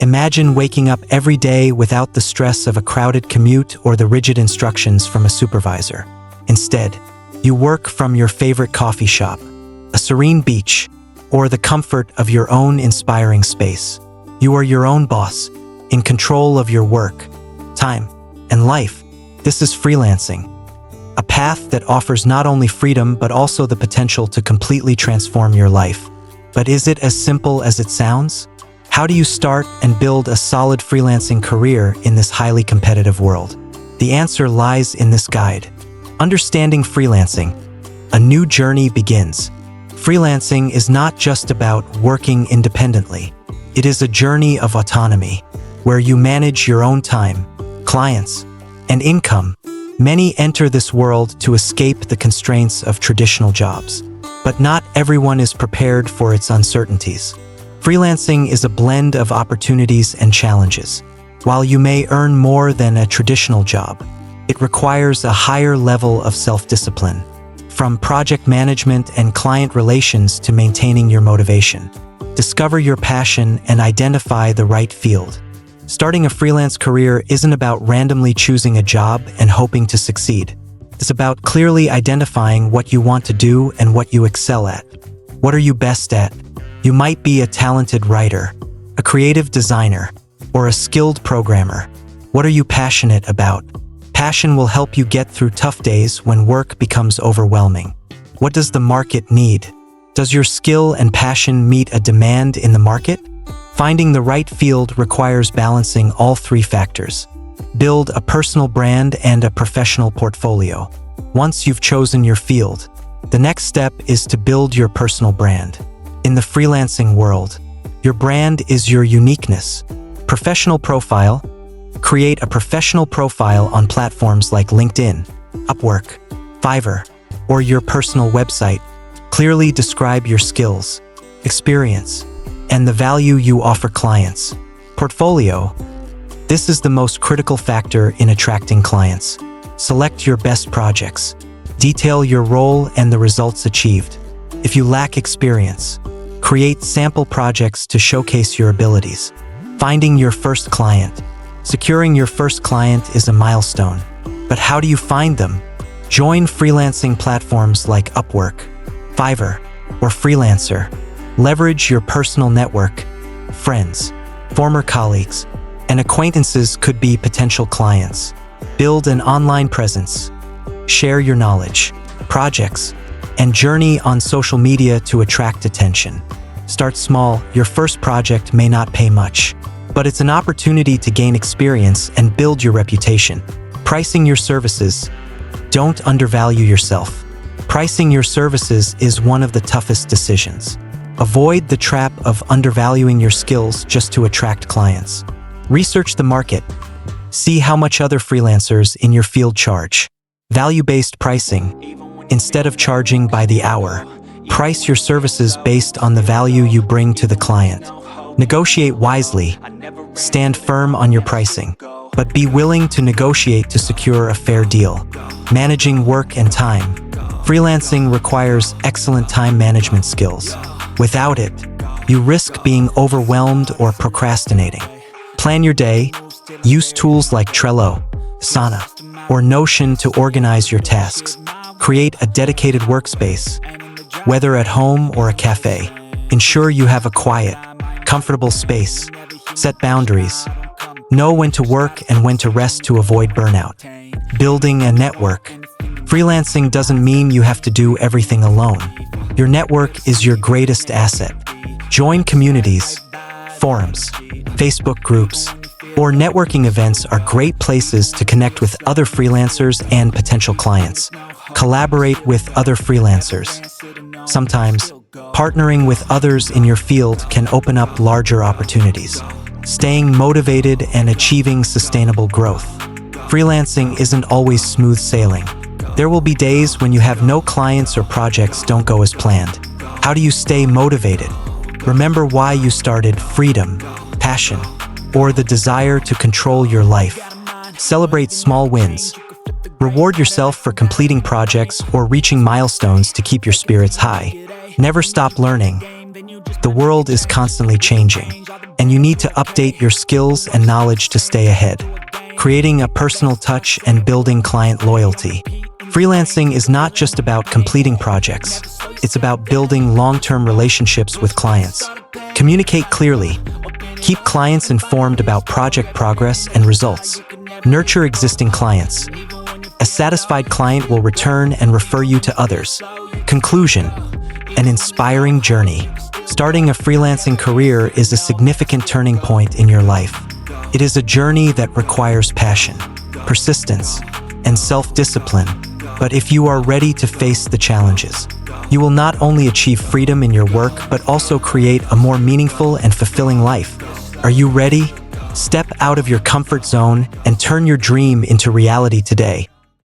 Imagine waking up every day without the stress of a crowded commute or the rigid instructions from a supervisor. Instead, you work from your favorite coffee shop, a serene beach, or the comfort of your own inspiring space. You are your own boss, in control of your work, time, and life. This is freelancing, a path that offers not only freedom but also the potential to completely transform your life. But is it as simple as it sounds? How do you start and build a solid freelancing career in this highly competitive world? The answer lies in this guide. Understanding freelancing. A new journey begins. Freelancing is not just about working independently. It is a journey of autonomy, where you manage your own time, clients, and income. Many enter this world to escape the constraints of traditional jobs, but not everyone is prepared for its uncertainties. Freelancing is a blend of opportunities and challenges. While you may earn more than a traditional job, it requires a higher level of self-discipline, from project management and client relations to maintaining your motivation. Discover your passion and identify the right field. Starting a freelance career isn't about randomly choosing a job and hoping to succeed. It's about clearly identifying what you want to do and what you excel at. What are you best at? You might be a talented writer, a creative designer, or a skilled programmer. What are you passionate about? Passion will help you get through tough days when work becomes overwhelming. What does the market need? Does your skill and passion meet a demand in the market? Finding the right field requires balancing all three factors. Build a personal brand and a professional portfolio. Once you've chosen your field, the next step is to build your personal brand. In the freelancing world, your brand is your uniqueness. Professional profile. Create a professional profile on platforms like LinkedIn, Upwork, Fiverr, or your personal website. Clearly describe your skills, experience, and the value you offer clients. Portfolio. This is the most critical factor in attracting clients. Select your best projects. Detail your role and the results achieved. If you lack experience, create sample projects to showcase your abilities. Finding your first client. Securing your first client is a milestone. But how do you find them? Join freelancing platforms like Upwork, Fiverr, or Freelancer. Leverage your personal network. Friends, former colleagues, and acquaintances could be potential clients. Build an online presence. Share your knowledge, projects, and journey on social media to attract attention. Start small. Your first project may not pay much, but it's an opportunity to gain experience and build your reputation. Pricing your services. Don't undervalue yourself. Pricing your services is one of the toughest decisions. Avoid the trap of undervaluing your skills just to attract clients. Research the market. See how much other freelancers in your field charge. Value-based pricing. Instead of charging by the hour, price your services based on the value you bring to the client. Negotiate wisely. Stand firm on your pricing, but be willing to negotiate to secure a fair deal. Managing work and time. Freelancing requires excellent time management skills. Without it, you risk being overwhelmed or procrastinating. Plan your day. Use tools like Trello, Asana, or Notion to organize your tasks. Create a dedicated workspace, whether at home or a cafe. Ensure you have a quiet, comfortable space. Set boundaries. Know when to work and when to rest to avoid burnout. Building a network. Freelancing doesn't mean you have to do everything alone. Your network is your greatest asset. Join communities, forums, Facebook groups, or networking events are great places to connect with other freelancers and potential clients. Collaborate with other freelancers. Sometimes, partnering with others in your field can open up larger opportunities. Staying motivated and achieving sustainable growth. Freelancing isn't always smooth sailing. There will be days when you have no clients or projects don't go as planned. How do you stay motivated? Remember why you started: freedom, passion, or the desire to control your life. Celebrate small wins. Reward yourself for completing projects or reaching milestones to keep your spirits high. Never stop learning. The world is constantly changing, and you need to update your skills and knowledge to stay ahead, creating a personal touch and building client loyalty. Freelancing is not just about completing projects. It's about building long-term relationships with clients. Communicate clearly. Keep clients informed about project progress and results. Nurture existing clients. A satisfied client will return and refer you to others. Conclusion: an inspiring journey. Starting a freelancing career is a significant turning point in your life. It is a journey that requires passion, persistence, and self-discipline. But if you are ready to face the challenges, you will not only achieve freedom in your work, but also create a more meaningful and fulfilling life. Are you ready? Step out of your comfort zone and turn your dream into reality today.